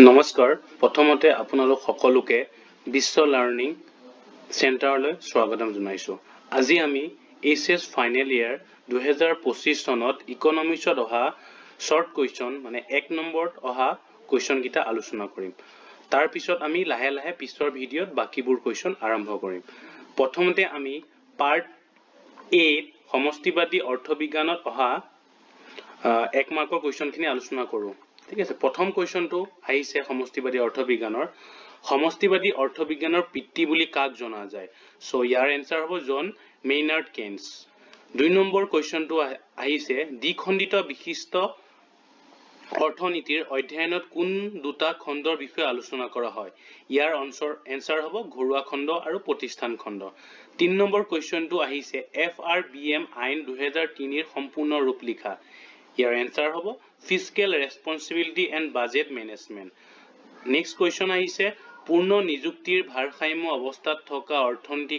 নমস্কাৰ প্ৰথমতে আপোনালোক সকলোকে বিশ্ব লাৰ্নিং চেণ্টাৰলৈ স্বাগতম জনাইছো আজি আমি এইচএছ ফাইনেল ইয়াৰ 2025 চনত ইকনমিক্সত অহা শৰ্ট কোৱেশ্চন মানে 1 নম্বৰত অহা কোৱেশ্চন গিটা আলোচনা কৰিম তাৰ পিছত আমি লাহে লাহে পিছৰ ভিডিঅত বাকিবোৰ কোৱেশ্চন আৰম্ভ কৰিম প্ৰথমতে আমি পাৰ্ট 8 সমষ্টিবাদী অৰ্থবিজ্ঞানত অহা 1 মাৰ্কৰ কোৱেশ্চনখিনি আলোচনা কৰো ঠিক আছে প্ৰথম কোৱেশ্চনটো আহিছে সমষ্টিবাদী অৰ্থবিজ্ঞানৰ পিতৃ বুলি কাক জনা যায় সো ইয়াৰ এনসাৰ হ'ব জন মেইনাৰ্ড কেইন্স 2 নম্বৰ কোৱেশ্চনটো আহিছে দ্বিখণ্ডিত বিশিষ্ট অৰ্থনীতিৰ অধ্যয়নত কোন দুটা খণ্ডৰ বিষয়ে আলোচনা কৰা হয় ইয়াৰ এনসাৰ হ'ব ঘৰুৱা খণ্ড আৰু প্ৰতিষ্ঠান খণ্ড 3 নম্বৰ কোৱেশ্চনটো আহিছে FRBM আইন 2003 ৰ সম্পূৰ্ণ ৰূপ লিখা ইয়াৰ এনসাৰ হ'ব fiscal responsibility and budget management next question আহিছে পূৰ্ণ নিযুক্তিৰ ভাৰসাম্য অৱস্থাত থকা অৰ্থনীতি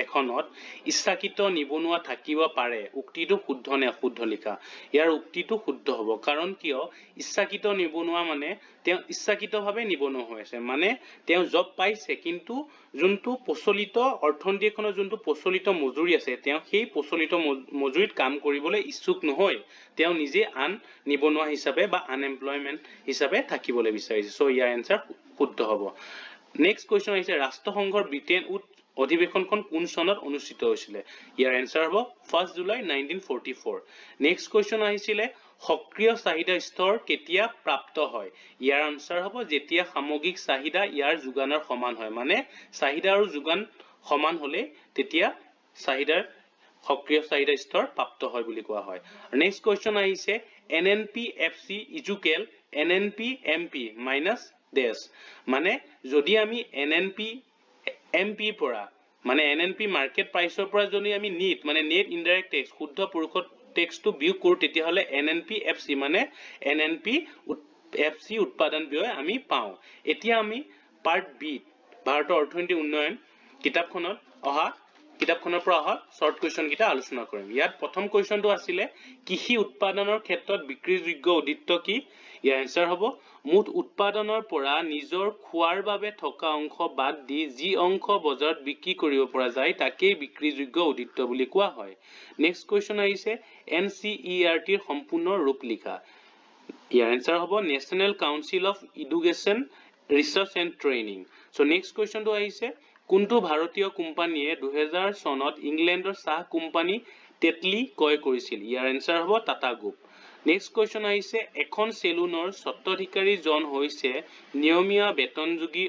এখনত ইচ্ছাকৃত নিবনুৱা থাকিব পাৰে উক্তিটো শুদ্ধ নে অশুদ্ধ লিখা ইয়াৰ উক্তিটো শুদ্ধ হ'ব কাৰণ কিয় ইচ্ছাকৃত নিবনুৱা মানে তেওঁ ইচ্ছাকৃতভাৱে নিবনুৱা হৈ আছে মানে তেওঁ জব পাইছে কিন্তু যোনটো প্ৰচলিত অৰ্থনীতি এখনৰ যোনটো প্ৰচলিত মজুৰি আছে তেওঁ সেই প্ৰচলিত মজুৰিত কাম কৰিবলৈ ইচ্ছুক নহয় তেওঁ নিজে আন নিবনুৱা হিচাপে বা আনএমপ্লয়মেন্ট হিচাপে থাকিবলৈ বিচাৰিছে সো ইয়াৰ এনসাৰ শুদ্ধ হ'ব নেক্সট কোৱেশ্চন আহিছে ৰাষ্ট্ৰসংঘৰ ব্ৰিটেন অধিৱেশনখন কোন চনত অনুষ্ঠিত হৈছিল ইয়াৰ এনসাৰ হ'ব 1 জুলাই 1944 নেক্সট কোৱেশ্চন আহিছিল সক্ৰিয় চাহিদা স্তৰ কেতিয়া প্ৰাপ্ত হয় ইয়াৰ আনসাৰ হ'ব যেতিয়া সামগ্ৰিক চাহিদা ইয়াৰ যোগানৰ সমান হয় মানে চাহিদা আৰু যোগান সমান হলে তেতিয়া চাহিদাৰ সক্ৰিয় চাহিদা স্তৰ প্ৰাপ্ত হয় বুলি কোৱা হয় নেক্সট কোৱেশ্চন আহিছে NNPFC ইকুৱেল NNPMP মাইনাস ডেশ মানে যদি আমি NNPMP পৰা মানে NNP মাৰ্কেট প্ৰাইসৰ পৰা যদি আমি নিট মানে নেট ইনডাইৰেক্ট টেক্স শুদ্ধ পুৰুষৰ টেক্সটো বিয়োগ কৰো তেতিয়া হলে NNPFC মানে NNPFC উৎপাদন ব্যয় আমি পাও এতিয়া আমি পাৰ্ট বি ভাৰতৰ অৰ্থনৈতিক উন্নয়ন কিতাপখনৰ পৰা অহা শৰ্ট কোৱেশ্চন গিটা আলোচনা কৰিম ইয়াত প্ৰথম কোৱেশ্চনটো আছিল কৃষি উৎপাদনৰ ক্ষেত্ৰত বিক্ৰীযোগ্য উদ্দিষ্ট কি ইয়াৰ আনসাৰ হ'ব মুঠ উৎপাদনৰ পৰা নিজৰ খোৱাৰ বাবে থকা অংশ বাদ দি যি অংশ বজাৰত বিক্ৰী কৰিব পৰা যায় তাকেই বিক্ৰীযোগ্য উদ্দিষ্ট বুলি কোৱা হয় নেক্সট কোৱেশ্চন আহিছে NCERT ৰ সম্পূৰ্ণ ৰূপ লিখা ইয়াৰ আনসাৰ হ'ব National Council of Education Research and Training so next কোৱেশ্চনটো আহিছে কোনটো ভাৰতীয় কোম্পানীয়ে 2000 চনত ইংলেণ্ডৰ চাহ কোম্পানী টেটলি ক্ৰয় কৰিছিল ইয়াৰ আনসাৰ হ'ব টাটা গ্ৰুপ নেক্সট কোৱেশ্চন আহিছে এখন সেলুনৰ স্বত্বাধিকাৰী জন হৈছে নিয়মীয়া বেতনযোগী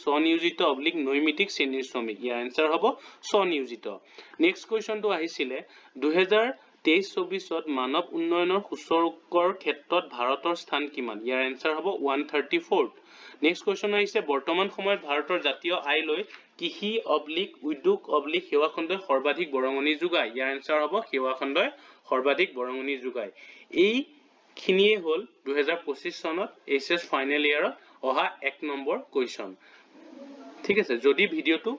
স্বনিয়োজিত নৈমিত্তিক শ্ৰেণীৰ শ্ৰমিক ইয়াৰ আনসাৰ হ'ব স্বনিয়োজিত নেক্সট কোৱেশ্চনটো আহিছিল 2023-24 মানৱ উন্নয়নৰ সূচকৰ ক্ষেত্ৰত ভাৰতৰ স্থান কিমান ইয়াৰ আনসাৰ হ'ব 134 নেক্সট কোৱেশ্চন আহিছে বৰ্তমান সময়ত ভাৰতৰ জাতীয় আয় লৈ কৃষি উদ্যোগ সেৱা খণ্ডই সৰ্বাধিক বৰঙণি যোগায় ইয়াৰ আনসাৰ হ'ব সেৱা খণ্ডই সৰ্বাধিক বৰঙণি যোগায় এই খিনিয়ে হল 2025 চনত এইচএছ ফাইনেল ইয়াৰত অহা 1 নম্বৰ কোৱেশ্চন ঠিক আছে যদি ভিডিওটো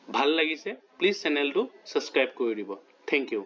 ভাল লাগিছে প্লিজ চেনেলটো সাবস্ক্ৰাইব কৰি দিব থ্যাংক ইউ